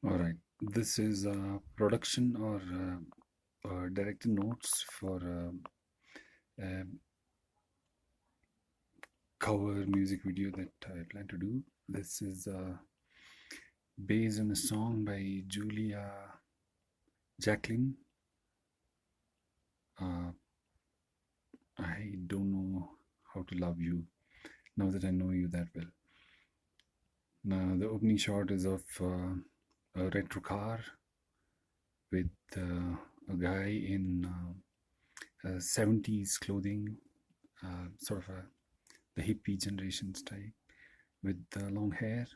All right. This is a production or directed notes for a cover music video that I plan to do. This is based on a song by Julia Jacklin. Uh, I don't know how to love you now that I know you that well. Now, the opening shot is of a retro car with a guy in 70s clothing, sort of the hippie generation style, with long hair.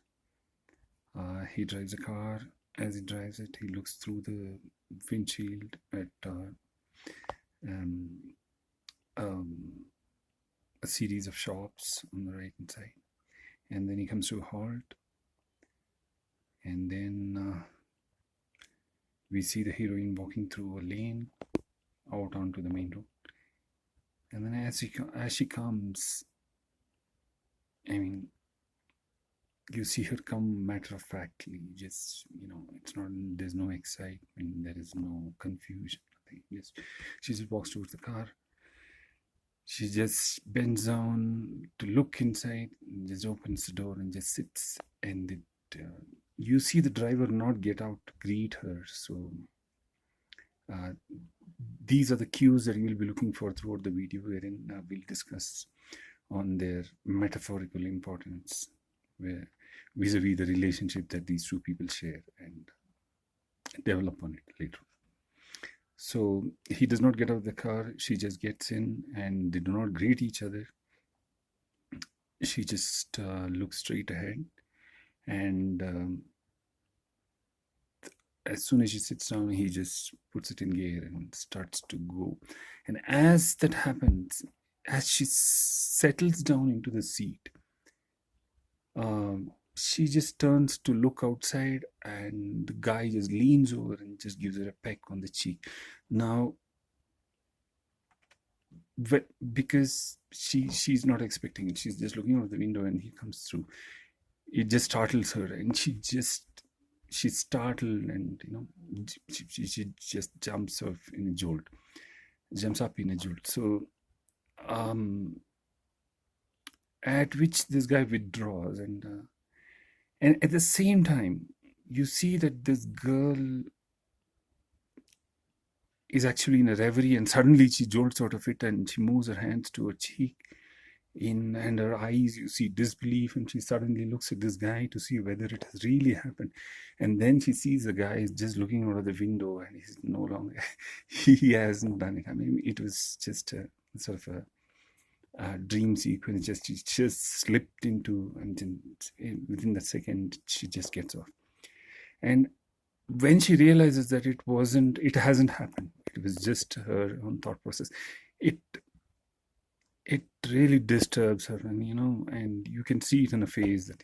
He drives a car. As he drives it, he looks through the windshield at um, um, a series of shops on the right hand side. And then he comes to a halt. And then we see the heroine walking through a lane out onto the main road. And then as she comes, I mean, you see her come matter of factly. Just, it's not. There's no excitement. There is no confusion. Yes, she just walks towards the car. She just bends down to look inside, just opens the door and just sits. And you see the driver not get out to greet her. So these are the cues that you'll be looking for throughout the video, wherein we'll discuss on their metaphorical importance, where vis-a-vis the relationship that these two people share, and develop on it later. So he does not get out of the car. She just gets in, and they do not greet each other. She just looks straight ahead, and as soon as she sits down, he just puts it in gear and starts to go. And as that happens, as she settles down into the seat, she just turns to look outside, and the guy just leans over and just gives her a peck on the cheek. Now, because she's not expecting it, she's just looking out the window, and he comes through. It just startles her, and she's startled, and she just jumps up in a jolt. So at which this guy withdraws, and at the same time you see that this girl is actually in a reverie, and suddenly she jolts out of it, and she moves her hands to her cheek, and her eyes, you see disbelief, and she suddenly looks at this guy to see whether it has really happened. And then she sees the guy is just looking out of the window, and he's no longer he hasn't done it. I mean, it was just a sort of a dream sequence. She just slipped into, and then within the second she just gets off. And when she realizes that it hasn't happened, it was just her own thought process, it really disturbs her. And you can see it in her face that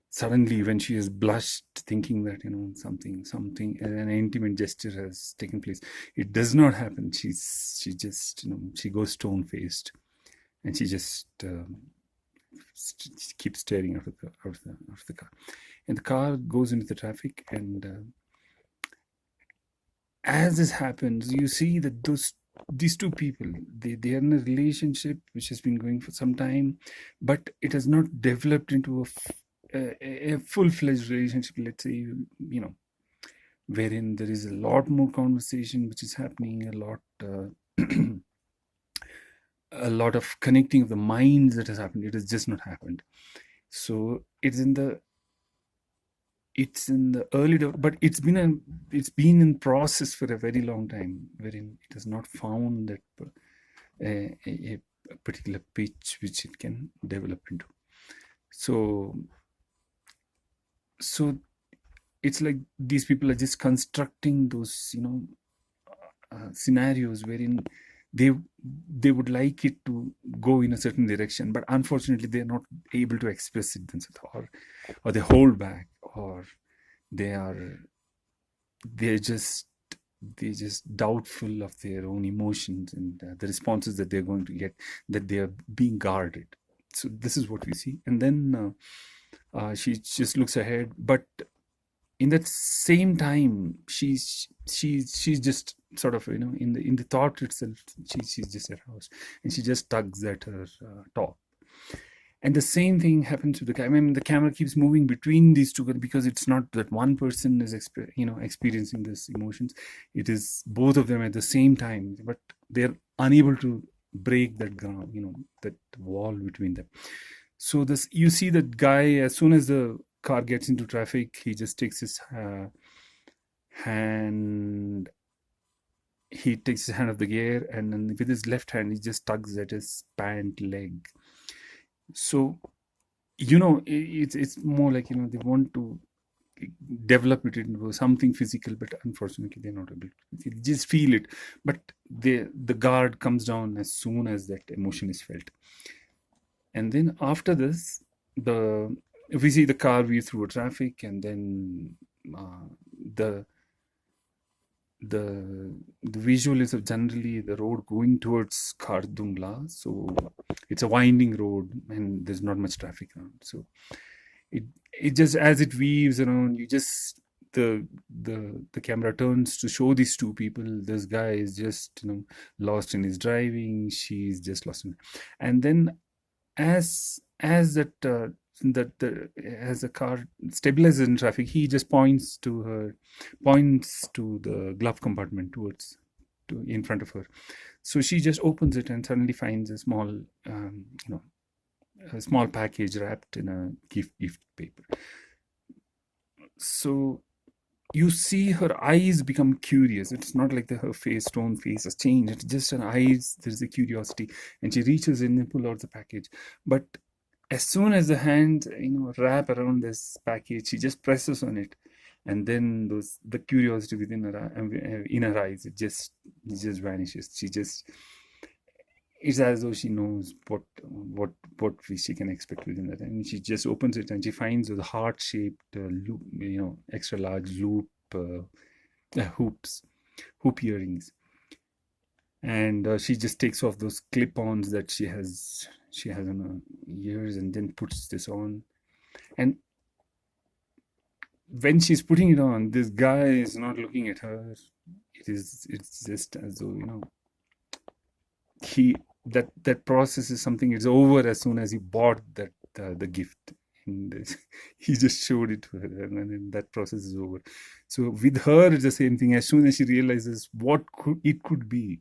suddenly, when she has blushed thinking that something an intimate gesture has taken place, it does not happen. She just she goes stone faced, and she just keeps staring out of the car, and the car goes into the traffic. And as this happens, you see that these two people, they are in a relationship which has been going for some time, but it has not developed into a full-fledged relationship, let's say, wherein there is a lot more conversation which is happening, a lot of connecting of the minds that has happened. It has just not happened. So it's in the early, but it's been in process for a very long time, wherein it has not found that a particular pitch which it can develop into. So it's like these people are just constructing those scenarios wherein they would like it to go in a certain direction, but unfortunately they're not able to express it themselves, or they hold back, or they're just doubtful of their own emotions and the responses that they're going to get, that they are being guarded. So this is what we see. And then she just looks ahead, but in that same time, she's just sort of, in the thought itself, she's just at house, and she just tugs at her top. And the same thing happens with the camera. I mean, the camera keeps moving between these two, because it's not that one person is experiencing these emotions. It is both of them at the same time, but they're unable to break that ground, that wall between them. So this, you see that guy, as soon as the car gets into traffic, he just takes his hand he takes his hand off the gear, and then with his left hand he just tugs at his pant leg. So it's more like, they want to develop it into something physical, but unfortunately they're not able to just feel it. But the guard comes down as soon as that emotion is felt. And then after this, the if we see the car weave through a traffic, and then the the visual is of generally the road going towards Khardungla. So it's a winding road, and there's not much traffic around. So it just, as it weaves around, you just the camera turns to show these two people. This guy is just lost in his driving. She's just lost in, and then as that as the car stabilizes in traffic, he just points to the glove compartment to in front of her. So she just opens it and suddenly finds a small a small package wrapped in a gift paper. So you see her eyes become curious. It's not like her tone face has changed. It's just her eyes. There's a curiosity, and she reaches in and pull out the package. But as soon as the hand, wrap around this package, she just presses on it, and then the curiosity within her in her eyes, it just vanishes. It's as though she knows what she can expect within that, and she just opens it and she finds the heart-shaped loop, extra large loop hoop earrings, and she just takes off those clip-ons that she has on her ears, and then puts this on. And when she's putting it on, this guy is not looking at her. It's just as though that process is something, it's over as soon as he bought that the gift, and he just showed it to her, and then that process is over. So with her, it's the same thing. As soon as she realizes what it could be,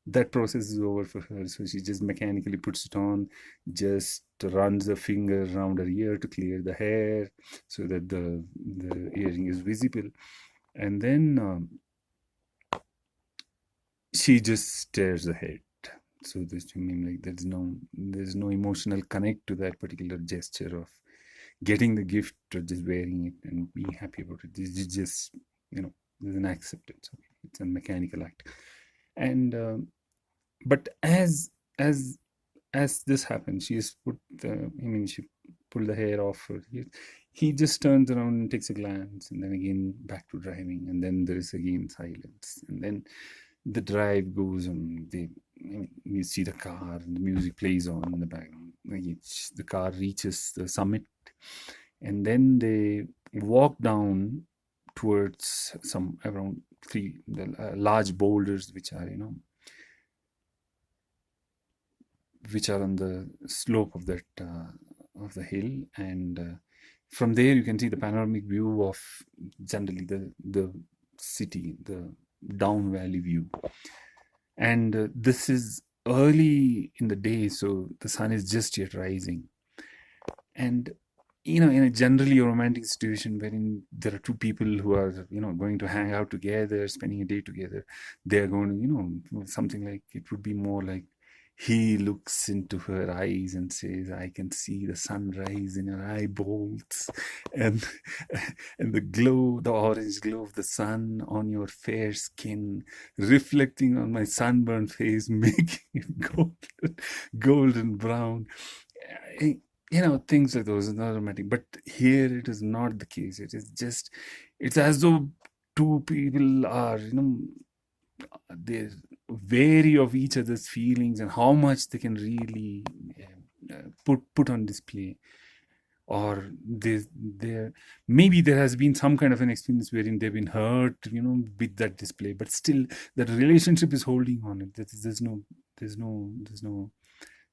that process is over for her. So she just mechanically puts it on, just runs a finger around her ear to clear the hair so that the earring is visible, and then she just stares ahead. So this to me, like, there's no emotional connect to that particular gesture of getting the gift or just wearing it and being happy about it. This is just, there's an acceptance. Okay? It's a mechanical act. And but as this happens, she pulled the hair off her. He just turns around and takes a glance, and then again back to driving, and then there is again silence, and then the drive goes on. You see the car, and the music plays on in the background. The car reaches the summit, and then they walk down towards some around the large boulders, which are on the slope of that of the hill, and from there you can see the panoramic view of generally the city, the down valley view. And this is early in the day, so the sun is just yet rising. And in a generally romantic situation wherein there are two people who are going to hang out together, spending a day together, they're going to something like, it would be more like, he looks into her eyes and says, I can see the sunrise in her eyeballs, and the orange glow of the sun on your fair skin, reflecting on my sunburned face, making it golden brown. Things like those are not romantic. But here it is not the case. It's as though two people are, they're wary of each other's feelings and how much they can really put on display. or there maybe there has been some kind of an experience wherein they've been hurt, with that display, but still that relationship is holding on. There's no there's no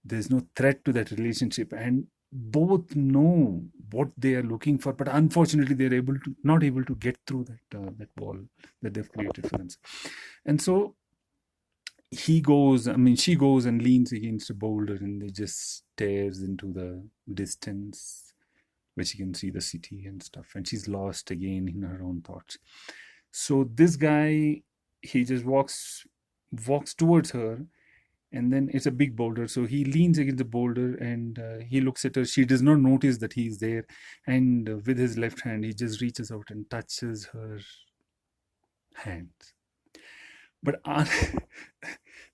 there's no threat to that relationship, and both know what they are looking for, but unfortunately they're not able to get through that wall that they've created for themselves. And so she goes and leans against a boulder, and they just stares into the distance where she can see the city and stuff, and she's lost again in her own thoughts. So this guy, he just walks towards her, and then it's a big boulder, so he leans against the boulder, and he looks at her. She does not notice that he's there, and with his left hand he just reaches out and touches her hand. But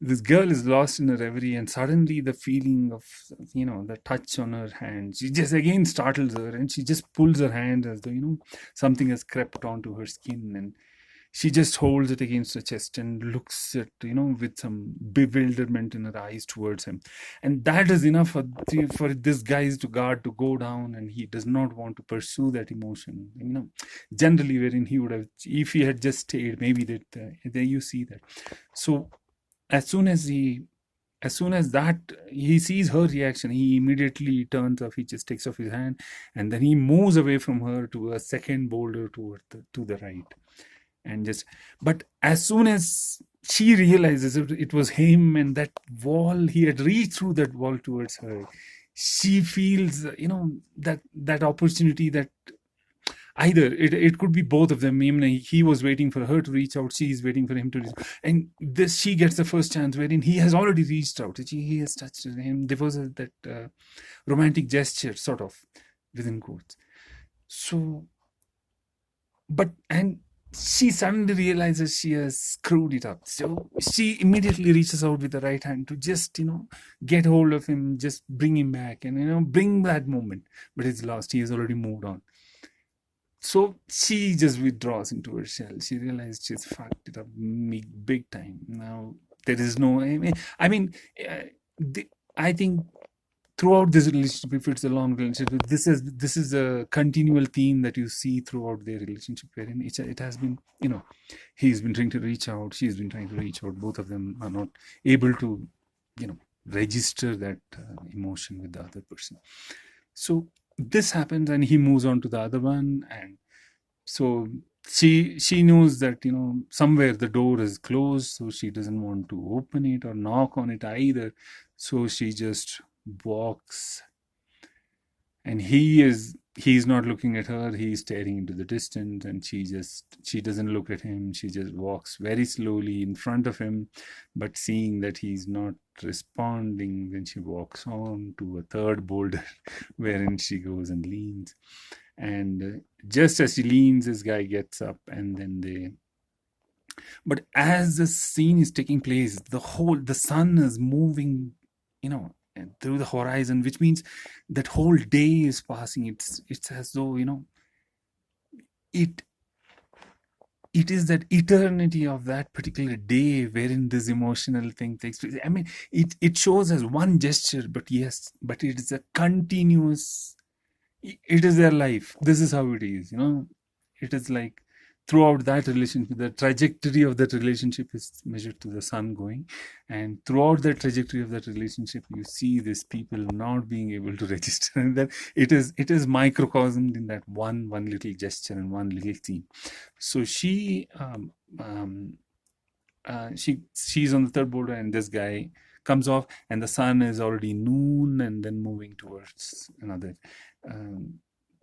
this girl is lost in a reverie, and suddenly the feeling of, the touch on her hand, she just again startles her, and she just pulls her hand as though, something has crept onto her skin, and she just holds it against her chest and looks at, with some bewilderment in her eyes towards him. And that is enough for this guy's guard to go down, and he does not want to pursue that emotion. Generally, wherein he would have, if he had just stayed, maybe that there you see that. So as soon as that he sees her reaction, he immediately turns off. He just takes off his hand, and then he moves away from her to a second boulder to the right. But as soon as she realizes it was him, and that wall, he had reached through that wall towards her, she feels, that opportunity, that either it could be both of them. He was waiting for her to reach out, she is waiting for him to reach, and she gets the first chance wherein he has already reached out. He has touched him. There was that romantic gesture, sort of, within quotes. So, and she suddenly realizes she has screwed it up. So she immediately reaches out with the right hand to just, get hold of him, just bring him back, and, bring that moment. But it's lost. He has already moved on. So she just withdraws into her shell. She realized she's fucked it up big time. Now, there is no, I think throughout this relationship, if it's a long relationship, this is a continual theme that you see throughout their relationship, wherein it has been, he's been trying to reach out, she's been trying to reach out. Both of them are not able to, register that emotion with the other person. So this happens, and he moves on to the other one, and so she knows that, somewhere the door is closed, so she doesn't want to open it or knock on it either. So she just walks, and he's not looking at her. He's staring into the distance, and she doesn't look at him. She just walks very slowly in front of him, but seeing that he's not responding, then she walks on to a third boulder wherein she goes and leans. And just as she leans, this guy gets up, and then but as the scene is taking place, the sun is moving, through the horizon, which means that whole day is passing. It's as though, it is that eternity of that particular day wherein this emotional thing takes place. It shows as one gesture, but yes, but it is a continuous, it is their life. This is how it is, it is like throughout that relationship, the trajectory of that relationship is measured to the sun going, and throughout the trajectory of that relationship, you see these people not being able to register, and that it is microcosmed in that one little gesture and one little theme. So she's on the third boulder, and this guy comes off, and the sun is already noon, and then moving towards another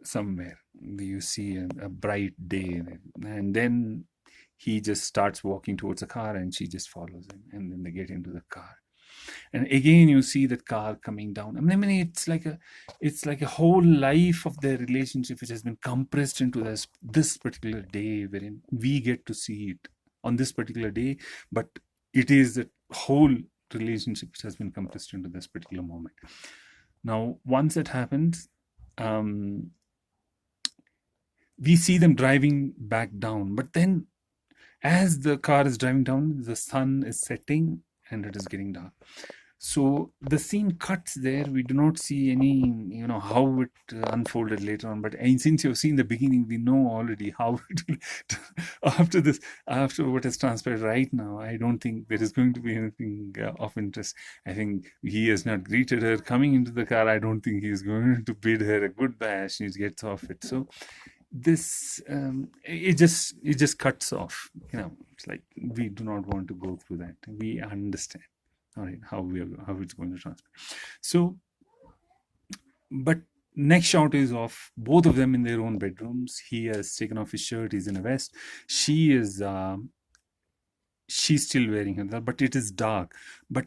somewhere. You see a bright day, and then he just starts walking towards a car, and she just follows him, and then they get into the car, and again you see that car coming down. It's like a whole life of their relationship which has been compressed into this particular day, wherein we get to see it on this particular day, but it is the whole relationship which has been compressed into this particular moment. Now, once it happens, we see them driving back down, but then as the car is driving down, the sun is setting and it is getting dark. So the scene cuts there. We do not see any, how it unfolded later on. But since you've seen the beginning, we know already how it will. After this, after what has transpired right now, I don't think there is going to be anything of interest. I think he has not greeted her coming into the car. I don't think he is going to bid her a goodbye. She gets off it. So this it just cuts off. It's like we do not want to go through that. We understand, all right, how it's going to transpire. So, but next shot is of both of them in their own bedrooms. He has taken off his shirt. He's in a vest. She's still wearing her, but it is dark. But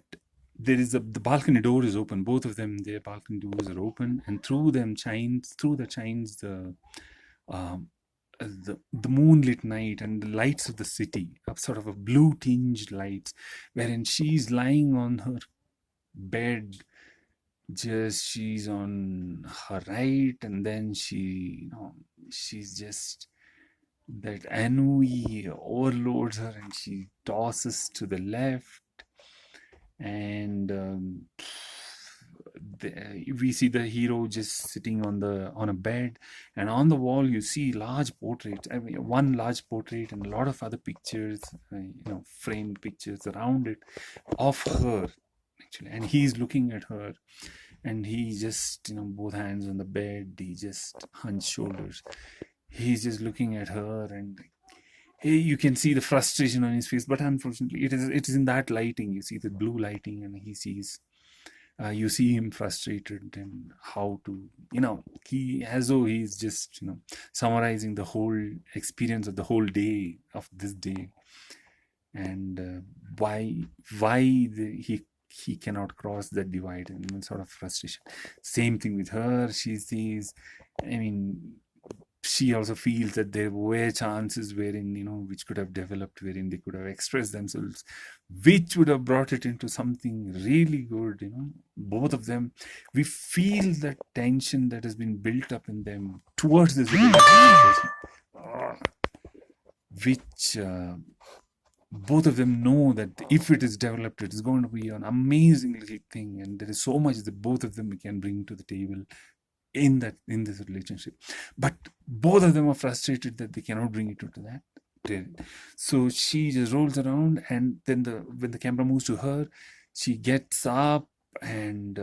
the balcony door is open. Both of them, their balcony doors are open, and through the shines the moonlit night and the lights of the city, a sort of a blue tinged lights, wherein she's lying on her bed. Just she's on her right, and then she's just that ennui overloads her, and she tosses to the left, and we see the hero just sitting on a bed, and on the wall you see large portraits. I mean, one large portrait and a lot of other pictures, framed pictures around it of her actually, and he's looking at her, and he just both hands on the bed, he just hunched shoulders, he's just looking at her, and you can see the frustration on his face. But unfortunately, it is in that lighting, you see the blue lighting, and you see him frustrated, and how to, he, as though he's just summarizing the whole experience of the whole day, of this day, and he cannot cross that divide, and sort of frustration. Same thing with her. She sees, I mean, she also feels that there were chances wherein, which could have developed, wherein they could have expressed themselves, which would have brought it into something really good. Both of them, we feel that tension that has been built up in them towards this relationship, which both of them know that if it is developed, it is going to be an amazing little thing, and there is so much that both of them can bring to the table in this relationship. But both of them are frustrated that they cannot bring it into that. So she just rolls around, and then when the camera moves to her, she gets up, and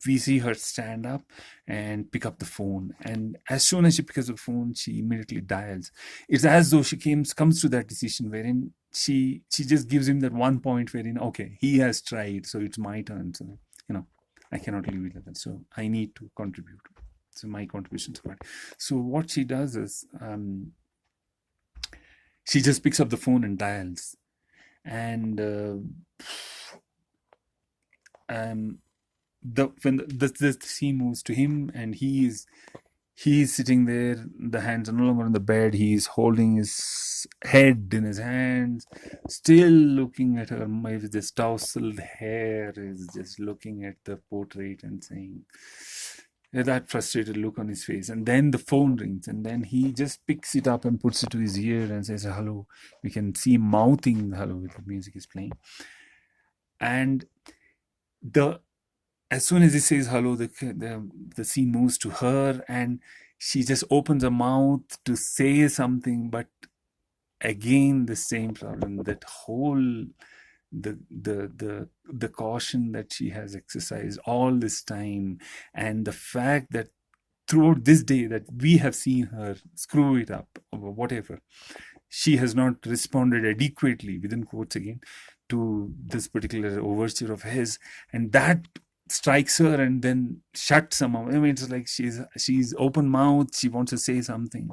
we see her stand up and pick up the phone. And as soon as she picks up the phone, she immediately dials. It's as though she comes to that decision wherein she just gives him that one point wherein, okay, he has tried, so it's my turn. So I cannot leave it like that. So I need to contribute. So my contribution to that. So what she does is, she just picks up the phone and dials, and when the scene moves to him, and he's sitting there, the hands are no longer on the bed, he's holding his head in his hands, still looking at her with this tousled hair, is just looking at the portrait and saying, that frustrated look on his face. And then the phone rings, and then he just picks it up and puts it to his ear and says hello. You can see him mouthing hello with the music is playing. And as soon as he says hello, the scene moves to her, and she just opens her mouth to say something, but again the same problem, that whole the caution that she has exercised all this time, and the fact that throughout this day that we have seen her screw it up or whatever, she has not responded adequately, within quotes again, to this particular overture of his, and that strikes her and then shuts somehow. I mean, it's like she's open mouthed, she wants to say something,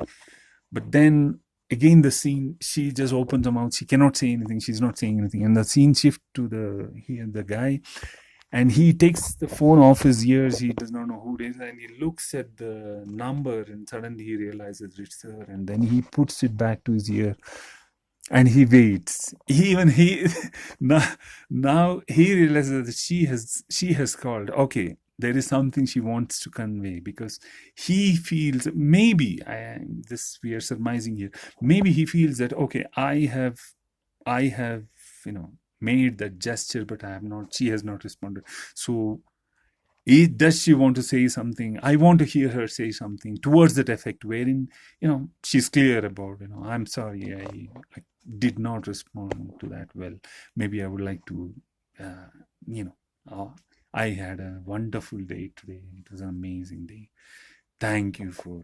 but then again the scene, she just opens her mouth, she cannot say anything, she's not saying anything, and the scene shift to the guy, and he takes the phone off his ears, he does not know who it is, and he looks at the number, and suddenly he realizes it's her, and then he puts it back to his ear, and he waits. Now he realizes that she has called. Okay, there is something she wants to convey, because he feels, maybe we are surmising here, maybe he feels that, okay, I have made that gesture, but I have not. She has not responded. So does she want to say something? I want to hear her say something towards that effect, wherein she's clear about, I'm sorry, I did not respond to that well. Maybe I would like to, uh, you know, uh, I had a wonderful day today. It was an amazing day. Thank you for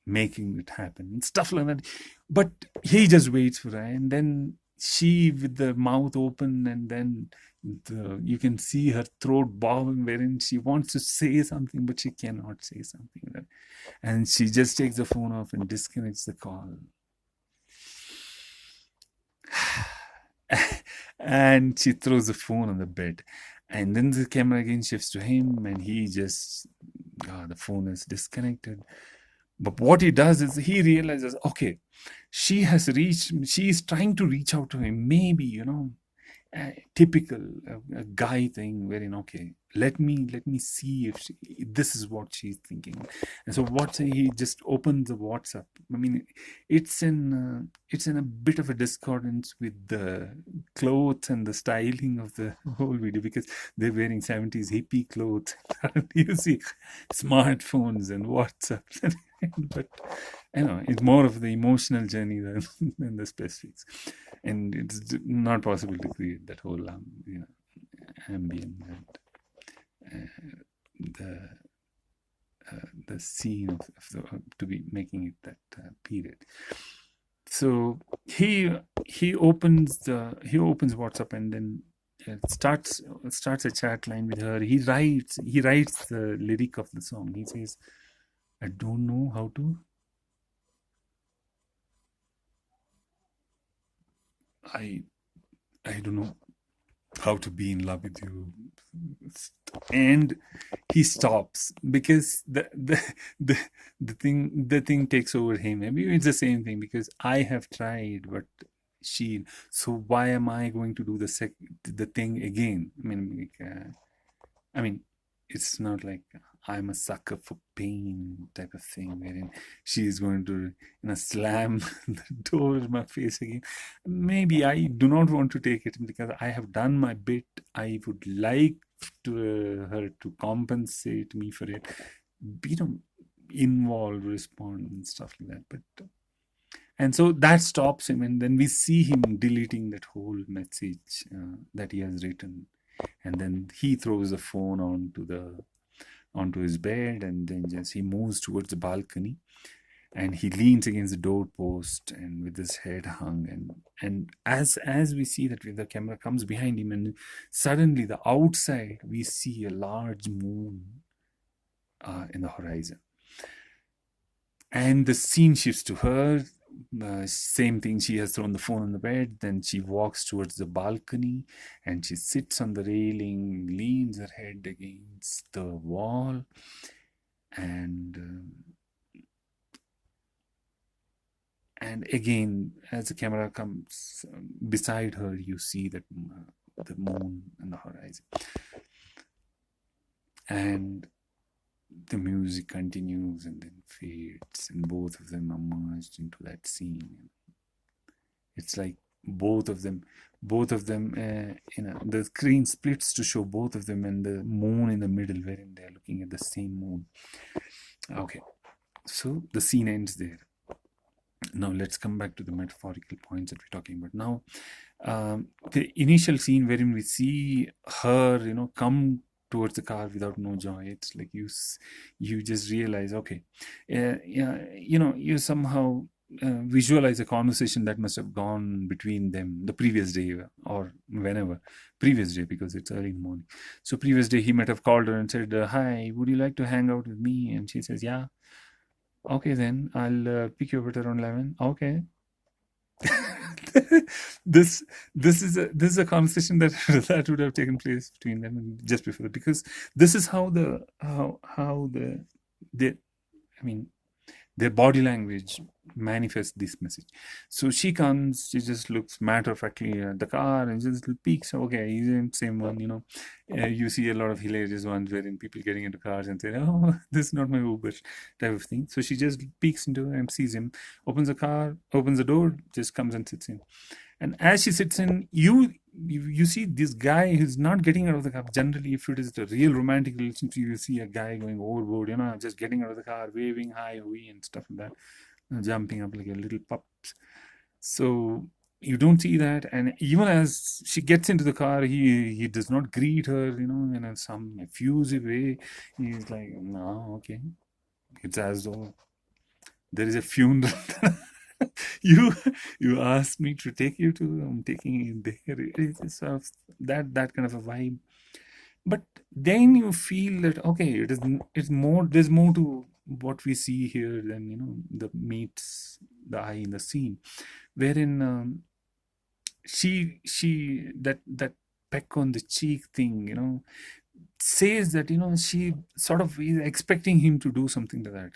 making it happen and stuff like that. But he just waits for her, and then she with the mouth open, and then you can see her throat bobbing, wherein she wants to say something but she cannot say something, and she just takes the phone off and disconnects the call. And she throws the phone on the bed, and then the camera again shifts to him, and he just the phone is disconnected. But what he does is he realizes, okay, she is trying to reach out to him. Maybe, typical a guy thing, wherein, okay, let me see if this is what she's thinking. And so he just opens the WhatsApp. I mean, it's in a bit of a discordance with the clothes and the styling of the whole video, because they're wearing 70s hippie clothes. You see smartphones and WhatsApp. But it's more of the emotional journey than the specifics, and it's not possible to create that whole ambient and the the scene to be making it that period. So he opens WhatsApp, and then starts a chat line with her. He writes the lyric of the song. He says, I don't know how to. I don't know how to be in love with you. And he stops because the thing takes over him. Maybe it's the same thing, because I have tried, but so why am I going to do the thing again? I mean, it's not like I'm a sucker for pain type of thing, wherein she is going to, slam the door in my face again. Maybe I do not want to take it because I have done my bit. I would like her to compensate me for it, involve, respond, and stuff like that. But and so that stops him, and then we see him deleting that whole message that he has written, and then he throws the phone onto his bed, and then just he moves towards the balcony, and he leans against the doorpost and with his head hung, and as we see that the camera comes behind him, and suddenly the outside we see a large moon in the horizon, and the scene shifts to her. Same thing, she has thrown the phone on the bed, then she walks towards the balcony, and she sits on the railing, leans her head against the wall, and again, as the camera comes beside her, you see that the moon and the horizon, and the music continues and then fades, and both of them are merged into that scene. It's like both of them, the screen splits to show both of them, and the moon in the middle, wherein they're looking at the same moon. Okay, so the scene ends there. Now let's come back to the metaphorical points that we're talking about. Now, the initial scene wherein we see her, come towards the car without no joy. It's like you just realize, okay, you somehow visualize a conversation that must have gone between them the previous day, or whenever, previous day, because it's early in the morning. So previous day he might have called her and said, hi, would you like to hang out with me? And she says, yeah. Okay, then I'll pick you up at around 11. Okay. This is a conversation that would have taken place between them just before, because this is how the I mean their body language manifests this message. So she comes, she just looks matter-of-factly at the car and just peeks. Okay, he's in the same one, you see a lot of hilarious ones wherein people getting into cars and say, oh, this is not my Uber type of thing. So she just peeks into and sees him, opens the door, just comes and sits in. And as she sits in, you see this guy who's not getting out of the car. Generally, if it is a real romantic relationship, you see a guy going overboard, just getting out of the car, waving hi, hui, and stuff like that, jumping up like a little pup. So you don't see that. And even as she gets into the car, he does not greet her, in some effusive way. He's like, no, okay. It's as though there is a funeral. you you asked me to take you to. I'm taking you there. It's sort of that kind of a vibe. But then you feel that okay, it's more. There's more to what we see here than the meets the eye in the scene, wherein she that peck on the cheek thing, says that she sort of is expecting him to do something to that.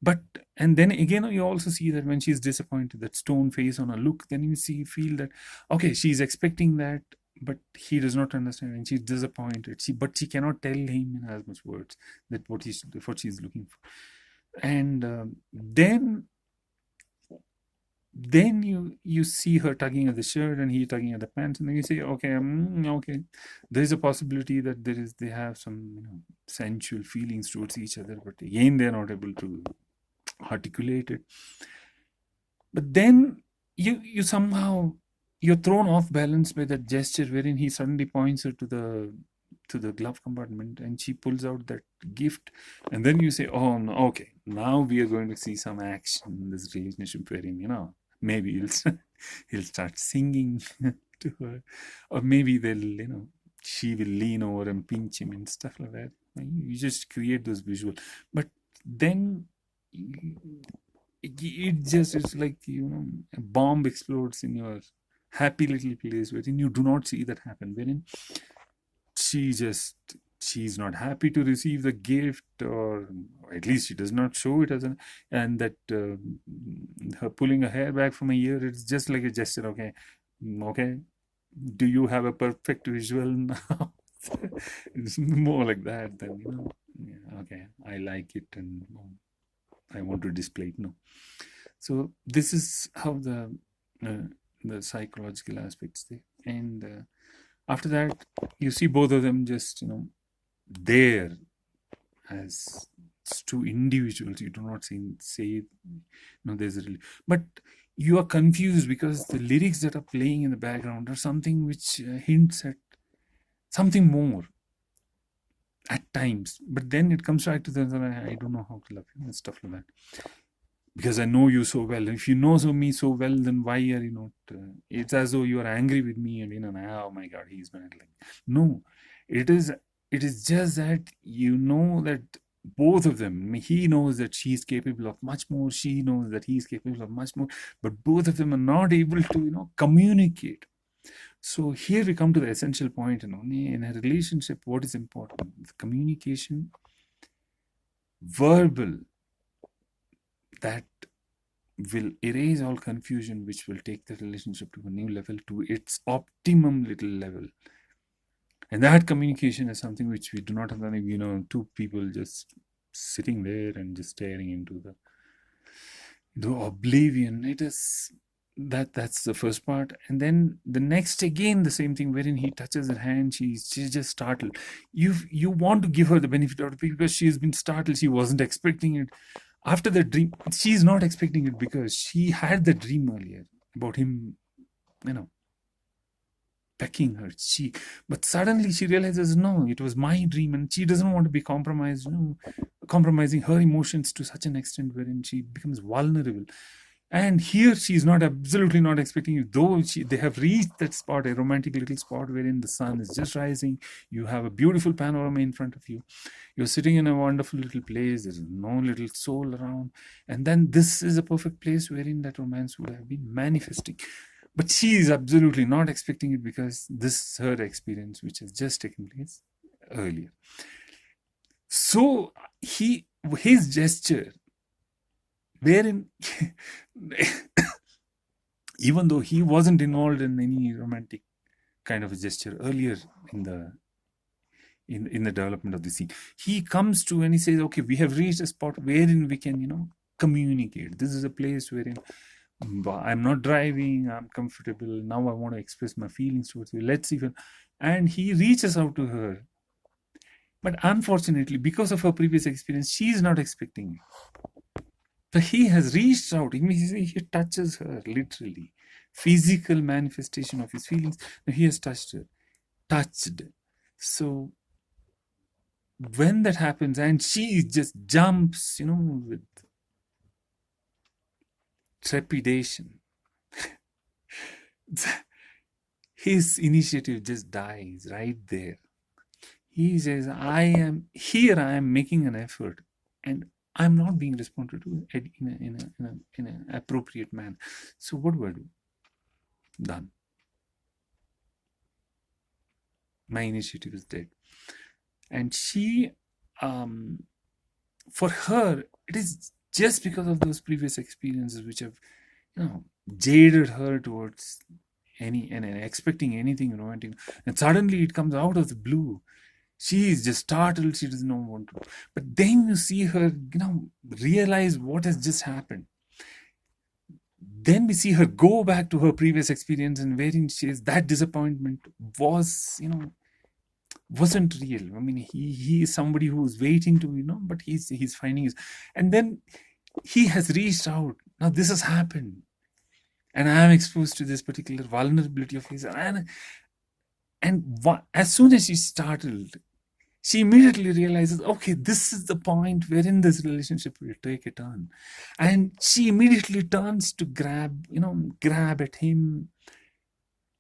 But and then again you also see that when she's disappointed, that stone face on her look, then feel that okay, she's expecting that, but he does not understand, and she's disappointed. But she cannot tell him in as much words that what she's looking for. And then you see her tugging at the shirt and he tugging at the pants, and then you say, okay, okay, there is a possibility that they have some sensual feelings towards each other, but again they're not able to articulate it. But then you somehow you're thrown off balance by that gesture wherein he suddenly points her to the glove compartment, and she pulls out that gift, and then you say, oh no, okay, now we are going to see some action in this relationship wherein maybe he'll start singing to her, or maybe she will lean over and pinch him and stuff like that. You just create those visuals, but then it's like a bomb explodes in your happy little place wherein you do not see that happen, wherein she's not happy to receive the gift, or at least she does not show it and that her pulling her hair back from her ear, it's just like a gesture. Okay, do you have a perfect visual now? It's more like that than okay, I like it and I want to display it. No. So this is how the psychological aspects there. And after that, you see both of them just there as two individuals. You do not say there's a but you are confused because the lyrics that are playing in the background are something which hints at something more at times. But then it comes back to I don't know how to love you and stuff like that, because I know you so well. If you know me so well, then why are you not? It's as though you are angry with me, and oh my God, he's bad. Like, no, it is just that that both of them. He knows that she's capable of much more. She knows that he's capable of much more. But both of them are not able to communicate. So here we come to the essential point. In a relationship, what is important? The communication, verbal. That will erase all confusion, which will take the relationship to a new level, to its optimum little level. And that communication is something which we do not have. Two people just sitting there and just staring into the oblivion. It is that's the first part. And then the next, again the same thing, wherein he touches her hand. She's just startled. You want to give her the benefit of it because she has been startled. She wasn't expecting it. After the dream, she's not expecting it because she had the dream earlier about him, pecking her cheek. But suddenly she realizes, no, it was my dream, and she doesn't want to be compromised, compromising her emotions to such an extent wherein she becomes vulnerable. And here she's absolutely not expecting it, though they have reached that spot, a romantic little spot wherein the sun is just rising. You have a beautiful panorama in front of you. You're sitting in a wonderful little place. There's no little soul around. And then this is a perfect place wherein that romance would have been manifesting. But she is absolutely not expecting it because this is her experience, which has just taken place earlier. So his gesture, wherein even though he wasn't involved in any romantic kind of a gesture earlier in the development of the scene, he comes to and he says, okay, we have reached a spot wherein we can communicate. This is a place wherein I'm not driving, I'm comfortable. Now I want to express my feelings towards you. Let's even. And he reaches out to her. But unfortunately, because of her previous experience, she is not expecting it. So he has reached out. He touches her literally. Physical manifestation of his feelings. He has touched her. Touched. So when that happens, and she just jumps, with trepidation, his initiative just dies right there. He says, I am making an effort, and I'm not being responded to in an appropriate manner. So what do I do? Done. My initiative is dead. And she, for her, it is just because of those previous experiences which have, jaded her towards any and expecting anything romantic. And suddenly it comes out of the blue. She is just startled. She doesn't know what to do. But then you see her, realize what has just happened. Then we see her go back to her previous experience, and wherein she is, that disappointment was, wasn't real. I mean, he is somebody who's waiting to, but he's finding his, and then he has reached out. Now this has happened, and I am exposed to this particular vulnerability of his, and as soon as she's startled, she immediately realizes, okay, this is the point wherein this relationship will take a turn. And she immediately turns to grab at him,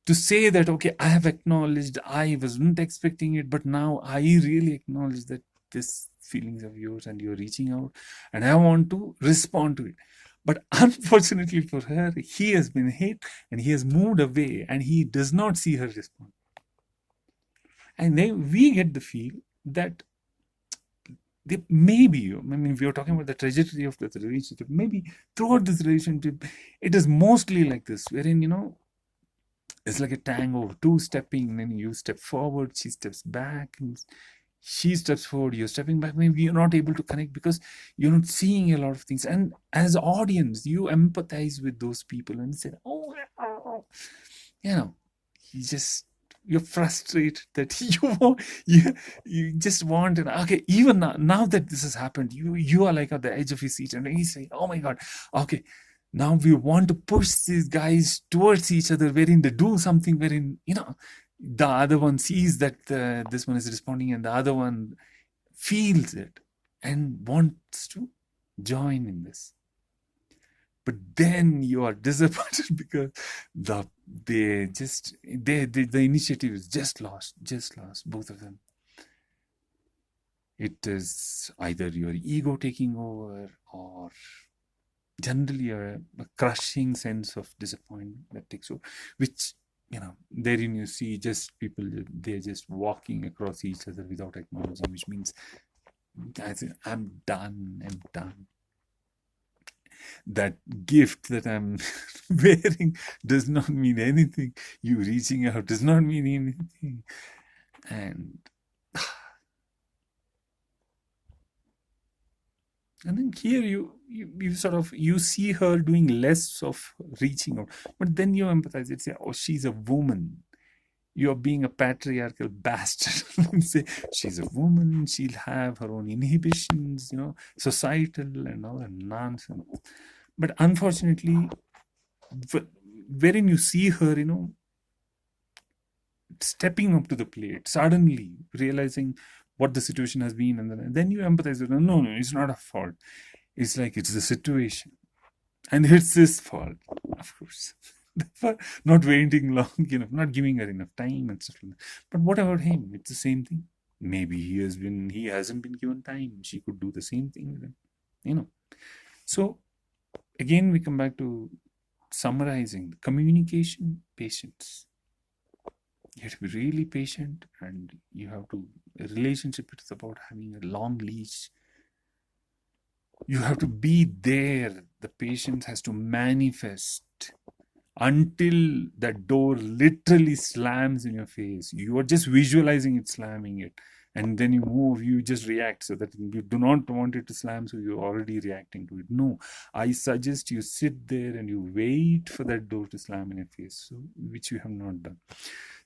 to say that, okay, I have acknowledged, I wasn't expecting it, but now I really acknowledge that this feelings of yours and you're reaching out, and I want to respond to it. But unfortunately for her, he has been hit and he has moved away, and he does not see her respond. And then we get the feel that maybe, I mean, we are talking about the trajectory of the relationship. Maybe throughout this relationship, it is mostly like this, wherein, it's like a tango, two stepping, and then you step forward, she steps back, and she steps forward, you're stepping back. Maybe you're not able to connect because you're not seeing a lot of things. And as audience, you empathize with those people and say, oh, you just, you're frustrated that you just want it. Okay, even now that this has happened, you are like at the edge of your seat, and you say, oh my God, okay, now we want to push these guys towards each other, wherein they do something wherein, the other one sees that this one is responding, and the other one feels it and wants to join in this. But then you are disappointed because the initiative is just lost, both of them. It is either your ego taking over, or generally a crushing sense of disappointment that takes over, which, therein you see just people, they're just walking across each other without acknowledging, which means, I'm done. That gift that I'm wearing does not mean anything. You reaching out does not mean anything. And then here you sort of, you see her doing less of reaching out, but then you empathize. It's, oh, she's a woman. You're being a patriarchal bastard. Say, she's a woman, she'll have her own inhibitions, societal and all that nonsense. But unfortunately, wherein you see her, stepping up to the plate, suddenly realizing what the situation has been, and then you empathize with her. No, it's not a fault. It's like, it's the situation. And it's his fault, of course. Not waiting long enough, not giving her enough time and stuff like that. But what about him? It's the same thing. Maybe he hasn't been given time. She could do the same thing with him, So again, we come back to summarizing: communication, patience. You have to be really patient, and you have to, a relationship, it's about having a long leash. You have to be there. The patience has to manifest until that door literally slams in your face. You are just visualizing it slamming it, and then you move, you just react, so that you do not want it to slam, so you're already reacting to it. No, I suggest you sit there and you wait for that door to slam in your face, so, which you have not done.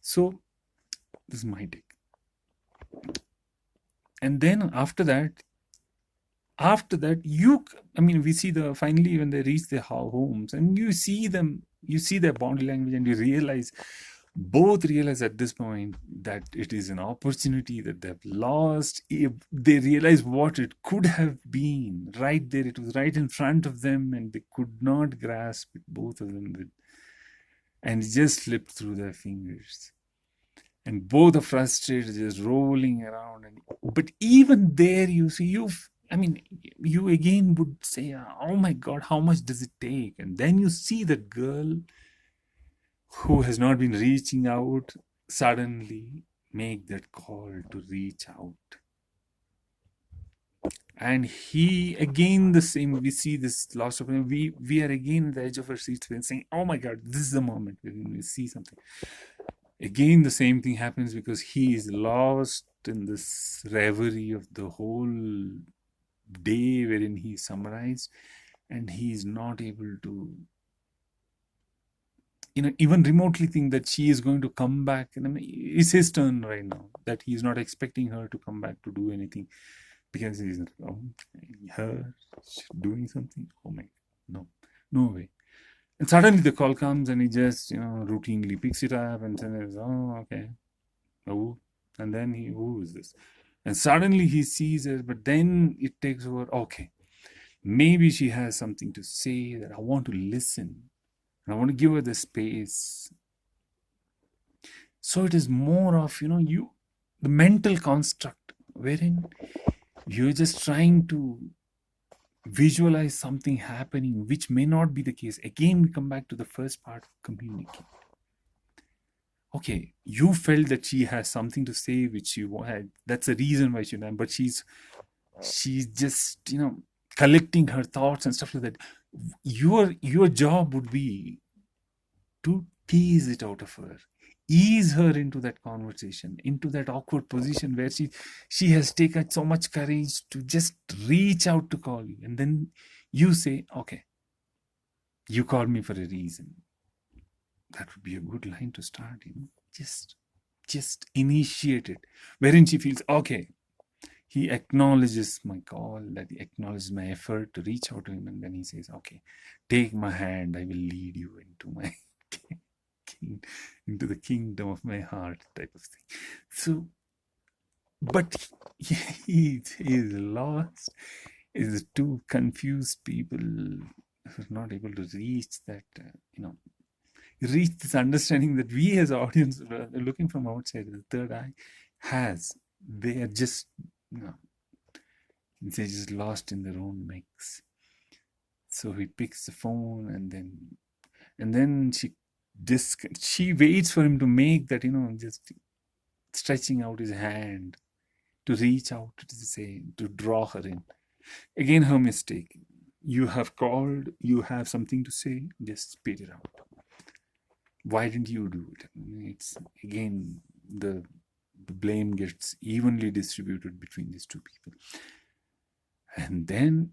So this is my take. And then after that we see the finally when they reach their homes, and you see them, you see their body language, and you realize, both realize at this point that it is an opportunity that they've lost. If they realize what it could have been right there, it was right in front of them, and they could not grasp it, both of them, and it just slipped through their fingers. And both are frustrated, just rolling around. But even there, you see, you again would say, oh my God, how much does it take? And then you see that girl who has not been reaching out suddenly make that call to reach out. And he, again, the same, we see this loss of him. We are again at the edge of our seats saying, oh my God, this is the moment when we see something. Again, the same thing happens, because he is lost in this reverie of the whole day wherein he summarized, and he is not able to, even remotely think that she is going to come back. And it's his turn right now, that he is not expecting her to come back to do anything, because he's her doing something. Oh my, no way. And suddenly the call comes, and he just, routinely picks it up and says, oh, okay. Oh, and then who is this? And suddenly he sees it, but then it takes over. Okay, maybe she has something to say that I want to listen. And I want to give her the space. So it is more of, the mental construct wherein you're just trying to visualize something happening, which may not be the case. Again, we come back to the first part, communicate. Okay, you felt that she has something to say, which you had. That's the reason why she done. But she's just, collecting her thoughts and stuff like that. Your job would be to tease it out of her, ease her into that conversation, into that awkward position where she has taken so much courage to just reach out to call you. And then you say, okay, you called me for a reason. That would be a good line to start, just initiate it, wherein she feels, okay, he acknowledges my call, that he acknowledges my effort to reach out to him, and then he says, okay, take my hand, I will lead you into my into the kingdom of my heart, type of thing. So, but he is lost, is two confused people who are not able to reach that, reach this understanding that we as audience, looking from outside, the third eye has. They are just, they're just lost in their own mix. So he picks the phone, and then she waits for him to make that, just stretching out his hand to reach out, to say, to draw her in. Again, her mistake. You have called, you have something to say, just spit it out. Why didn't you do it? It's again, the blame gets evenly distributed between these two people. And then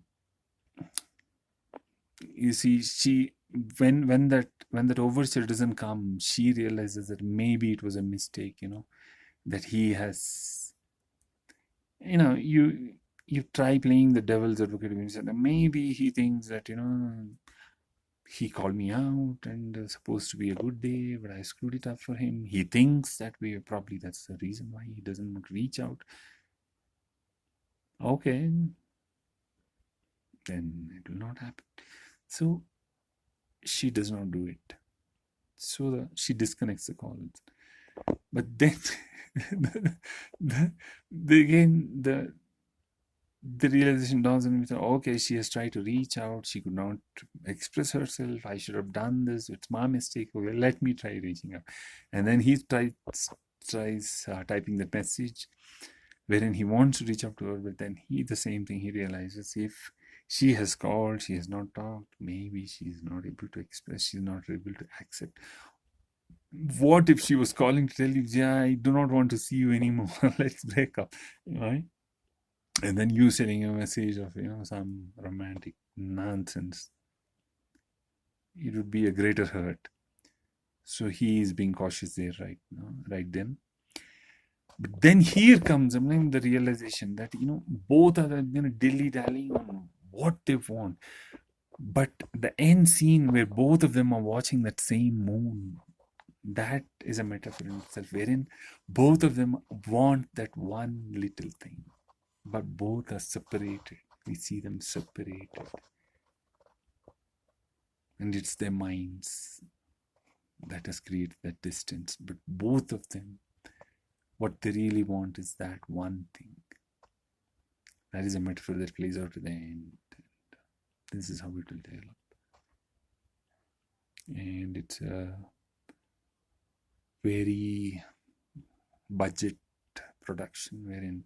you see, when that overture doesn't come, she realizes that maybe it was a mistake, that he has, you try playing the devil's advocate, and say that maybe he thinks that, he called me out and it's supposed to be a good day, but I screwed it up for him. He thinks that probably that's the reason why he doesn't reach out. Okay, then it will not happen. So she does not do it. So she disconnects the call. But then the realization dawns on me, okay, she has tried to reach out, she could not express herself, I should have done this, it's my mistake, okay, let me try reaching out. And then he tries typing the message wherein he wants to reach out to her, but then the same thing, he realizes, if she has called, she has not talked, maybe she's not able to express, she's not able to accept. What if she was calling to tell you, yeah, I do not want to see you anymore. Let's break up. Right? And then you sending a message of, some romantic nonsense. It would be a greater hurt. So he is being cautious there right then. But then here comes, the realization that, both are, dilly-dallying on what they want. But the end scene where both of them are watching that same moon, that is a metaphor in itself, wherein both of them want that one little thing, but both are separated. We see them separated. And it's their minds that has created that distance. But both of them, what they really want is that one thing. That is a metaphor that plays out to the end. This is how it will develop. And it's a very budget production wherein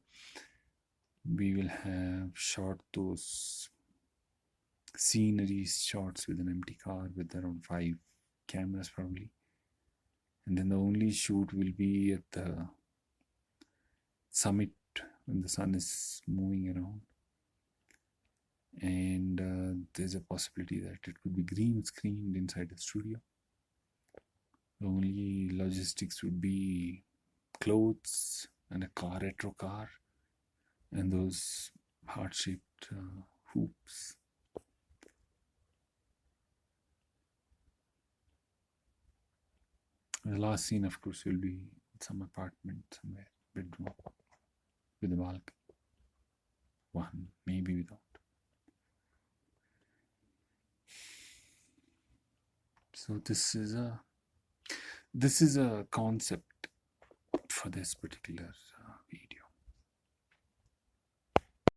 we will have shot those scenery shots with an empty car with around 5 cameras probably. And then the only shoot will be at the summit when the sun is moving around. And there's a possibility that it could be green screened inside the studio. The only logistics would be clothes and a retro car, and those heart-shaped hoops. The last scene, of course, will be in some apartment somewhere, bedroom, with a balcony. One, maybe without. So this is a concept for this particular